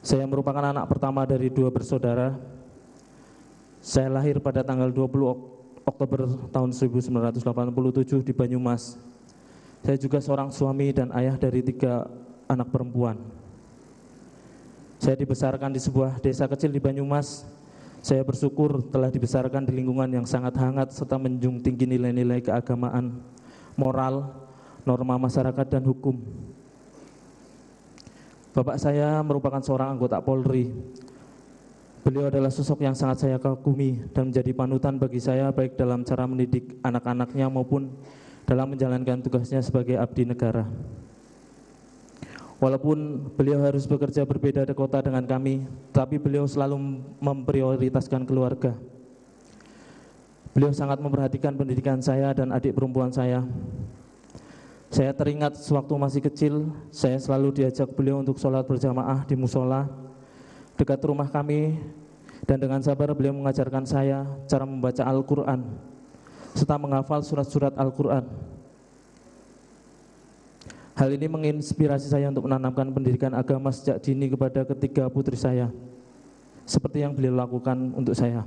Saya merupakan anak pertama dari 2 bersaudara. Saya lahir pada tanggal 20 Oktober tahun 1987 di Banyumas. Saya juga seorang suami dan ayah dari 3 anak perempuan. Saya dibesarkan di sebuah desa kecil di Banyumas. Saya bersyukur telah dibesarkan di lingkungan yang sangat hangat serta menjunjung tinggi nilai-nilai keagamaan, moral, norma masyarakat dan hukum. Bapak saya merupakan seorang anggota Polri. Beliau adalah sosok yang sangat saya kagumi dan menjadi panutan bagi saya baik dalam cara mendidik anak-anaknya maupun dalam menjalankan tugasnya sebagai abdi negara. Walaupun beliau harus bekerja berbeda di kota dengan kami, tapi beliau selalu memprioritaskan keluarga. Beliau sangat memperhatikan pendidikan saya dan adik perempuan saya. Saya teringat sewaktu masih kecil, saya selalu diajak beliau untuk sholat berjamaah di musola dekat rumah kami, dan dengan sabar beliau mengajarkan saya cara membaca Al-Quran serta menghafal surat-surat Al-Quran. Hal ini menginspirasi saya untuk menanamkan pendidikan agama sejak dini kepada ketiga putri saya, seperti yang beliau lakukan untuk saya.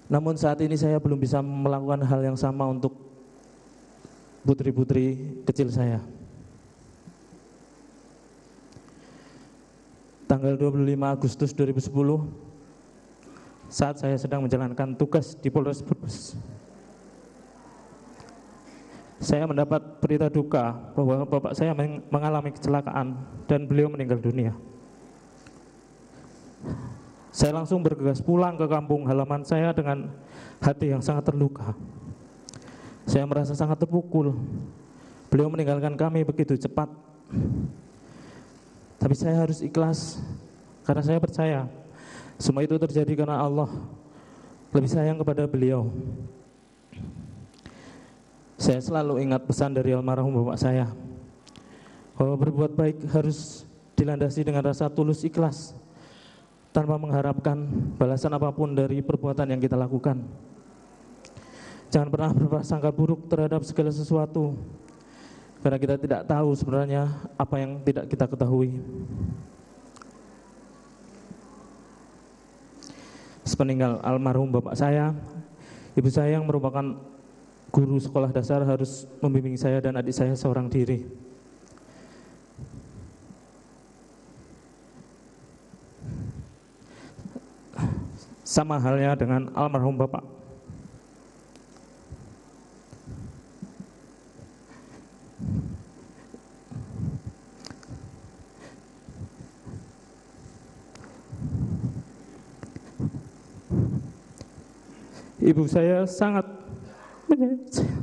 Namun saat ini saya belum bisa melakukan hal yang sama untuk putri-putri kecil saya. Tanggal 25 Agustus 2010, saat saya sedang menjalankan tugas di Polres Brebes, saya mendapat berita duka bahwa bapak saya mengalami kecelakaan dan beliau meninggal dunia. Saya langsung bergegas pulang ke kampung halaman saya dengan hati yang sangat terluka. Saya merasa sangat terpukul. Beliau meninggalkan kami begitu cepat. Tapi saya harus ikhlas karena saya percaya semua itu terjadi karena Allah lebih sayang kepada beliau. Saya selalu ingat pesan dari almarhum bapak saya bahwa berbuat baik harus dilandasi dengan rasa tulus ikhlas tanpa mengharapkan balasan apapun dari perbuatan yang kita lakukan. Jangan pernah berprasangka buruk terhadap segala sesuatu, karena kita tidak tahu sebenarnya apa yang tidak kita ketahui. Sepeninggal almarhum bapak saya, ibu saya yang merupakan guru sekolah dasar harus membimbing saya dan adik saya seorang diri. Sama halnya dengan almarhum bapak. Ibu saya sangat menyayang saya.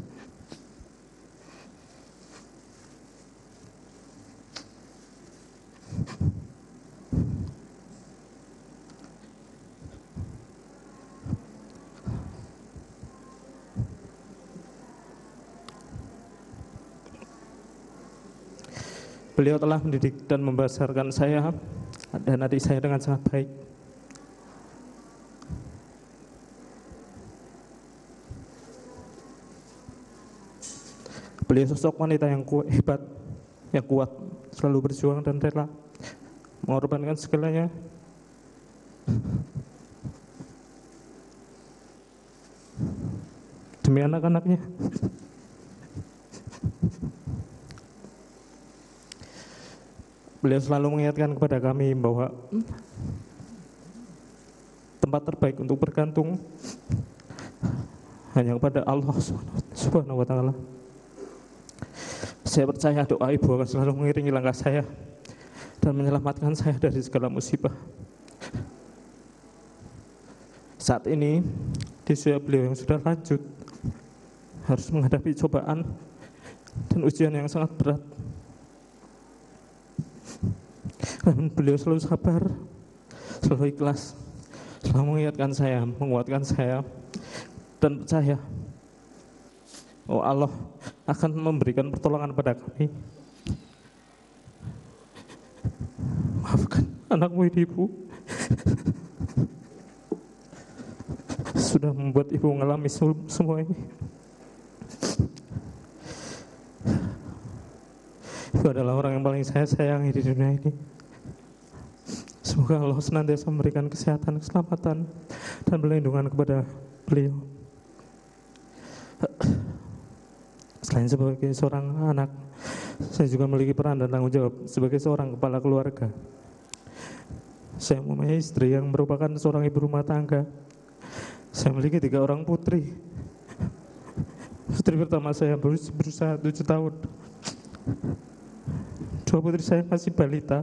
Beliau telah mendidik dan membesarkan saya dan adik saya dengan sangat baik. Beliau sosok wanita yang hebat, yang kuat, selalu berjuang dan rela mengorbankan segalanya demi anak-anaknya. Beliau selalu mengingatkan kepada kami bahwa tempat terbaik untuk bergantung hanya kepada Allah Subhanahu wa Ta'ala. Saya percaya doa ibu akan selalu mengiringi langkah saya dan menyelamatkan saya dari segala musibah. Saat ini di usia beliau yang sudah lanjut harus menghadapi cobaan dan ujian yang sangat berat. Namun beliau selalu sabar, selalu ikhlas, selalu mengingatkan saya, menguatkan saya, dan percaya oh Allah akan memberikan pertolongan pada kami. Maafkan anakmu ini, ibu. Sudah membuat ibu mengalami semua ini. Ibu Itu adalah orang yang paling saya sayangi di dunia ini. Semoga Allah senantiasa memberikan kesehatan, keselamatan, dan perlindungan kepada beliau. Selain sebagai seorang anak, saya juga memiliki peran dan tanggung jawab sebagai seorang kepala keluarga. Saya mempunyai istri yang merupakan seorang ibu rumah tangga. Saya memiliki 3 orang putri. Putri pertama saya berusia 7 tahun. 2 putri saya masih balita.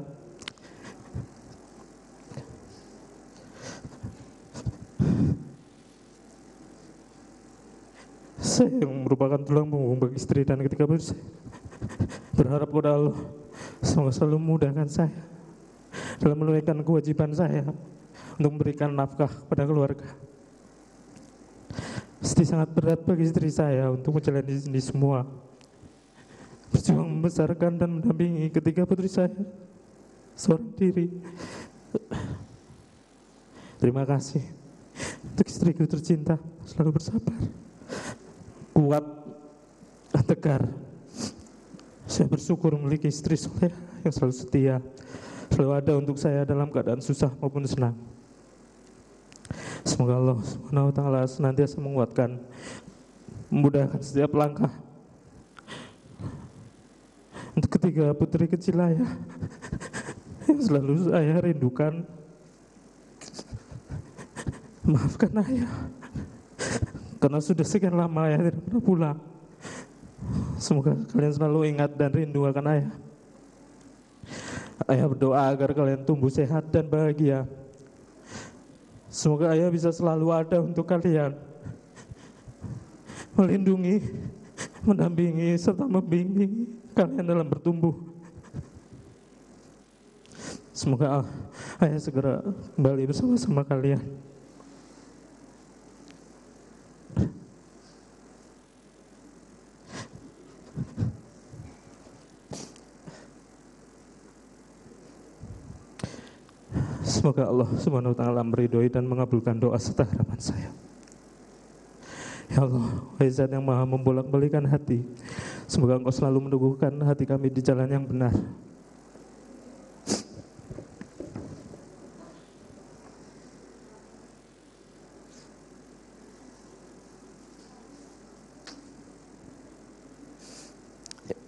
Saya yang merupakan tulang punggung bagi istri dan ketiga putri saya berharap kepada Allah semoga selalu memudahkan saya dalam menunaikan kewajiban saya untuk memberikan nafkah kepada keluarga. Pasti sangat berat bagi istri saya untuk menjalani ini semua, berjuang membesarkan dan mendampingi ketiga putri saya seorang diri. Terima kasih untuk istriku tercinta, selalu bersabar, kuat, dan tegar. Saya bersyukur memiliki istri soleh yang selalu setia, selalu ada untuk saya dalam keadaan susah maupun senang. Semoga Allah SWT senantiasa menguatkan, memudahkan setiap langkah untuk ketiga putri kecil saya yang selalu saya rindukan. Maafkan ayah, karena sudah sekian lama ayah tidak pernah pulang. Semoga kalian selalu ingat dan rindu akan ayah. Ayah berdoa agar kalian tumbuh sehat dan bahagia. Semoga ayah bisa selalu ada untuk kalian, melindungi, mendampingi, serta membimbing kalian dalam bertumbuh. Semoga ayah segera kembali bersama-sama kalian. Semoga Allah SWT meridhoi dan mengabulkan doa serta harapan saya. Ya Allah, wahai Zat yang maha membolak-balikan hati, semoga Engkau selalu meneguhkan hati kami di jalan yang benar.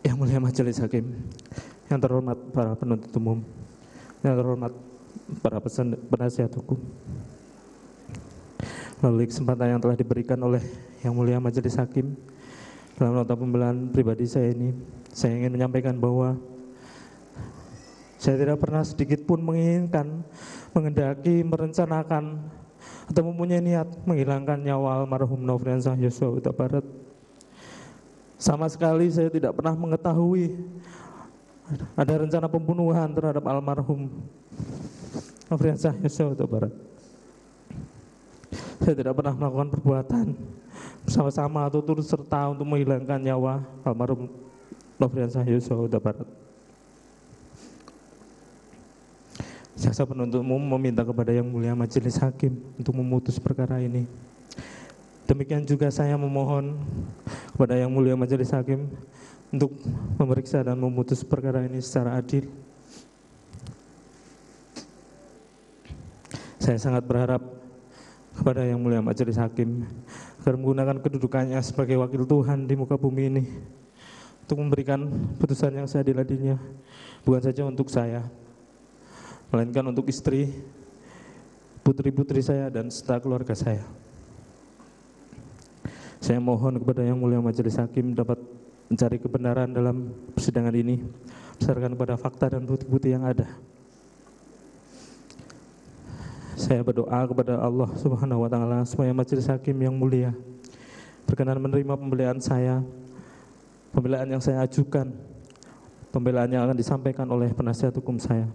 Yang mulia Majelis Hakim, yang terhormat para penuntut umum, yang terhormat para penasihat hukum, melalui kesempatan yang telah diberikan oleh Yang Mulia Majelis Hakim dalam nota pembelaan pribadi saya ini, saya ingin menyampaikan bahwa saya tidak pernah sedikit pun menginginkan, mengendaki, merencanakan, atau mempunyai niat menghilangkan nyawa almarhum Nofriansah Yosua Huta Barat. Sama sekali saya tidak pernah mengetahui ada rencana pembunuhan terhadap almarhum Nofriansah Yosua Huta Barat. Saya tidak pernah melakukan perbuatan bersama-sama atau turut serta untuk menghilangkan nyawa almarhum Nofriansah Yosua Huta Barat. Jaksa penuntut umum meminta kepada Yang Mulia Majelis Hakim untuk memutus perkara ini. Demikian juga saya memohon kepada Yang Mulia Majelis Hakim untuk memeriksa dan memutus perkara ini secara adil. Saya sangat berharap kepada Yang Mulia Majelis Hakim agar menggunakan kedudukannya sebagai wakil Tuhan di muka bumi ini untuk memberikan putusan yang seadil-adilnya, bukan saja untuk saya, melainkan untuk istri, putri-putri saya, dan serta keluarga saya. Saya mohon kepada Yang Mulia Majelis Hakim dapat mencari kebenaran dalam persidangan ini berdasarkan pada fakta dan bukti-bukti yang ada. Saya berdoa kepada Allah Subhanahu wa Ta'ala supaya Majelis Hakim yang mulia berkenan menerima pembelaan saya, pembelaan yang saya ajukan, pembelaan yang akan disampaikan oleh penasihat hukum saya,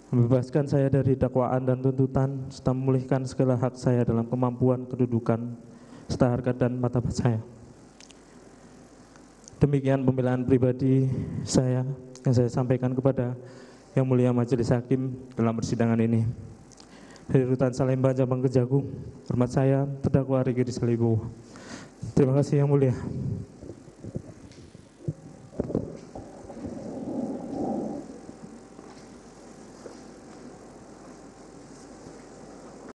membebaskan saya dari dakwaan dan tuntutan serta memulihkan segala hak saya dalam kemampuan, kedudukan, serta harkat dan martabat saya. Demikian pembelaan pribadi saya yang saya sampaikan kepada Yang Mulia Majelis Hakim dalam persidangan ini. Dari Rutan Salemba, Cabang Kejagung, hormat saya terdakwa Riki Rizal Wibowo. Terima kasih Yang Mulia.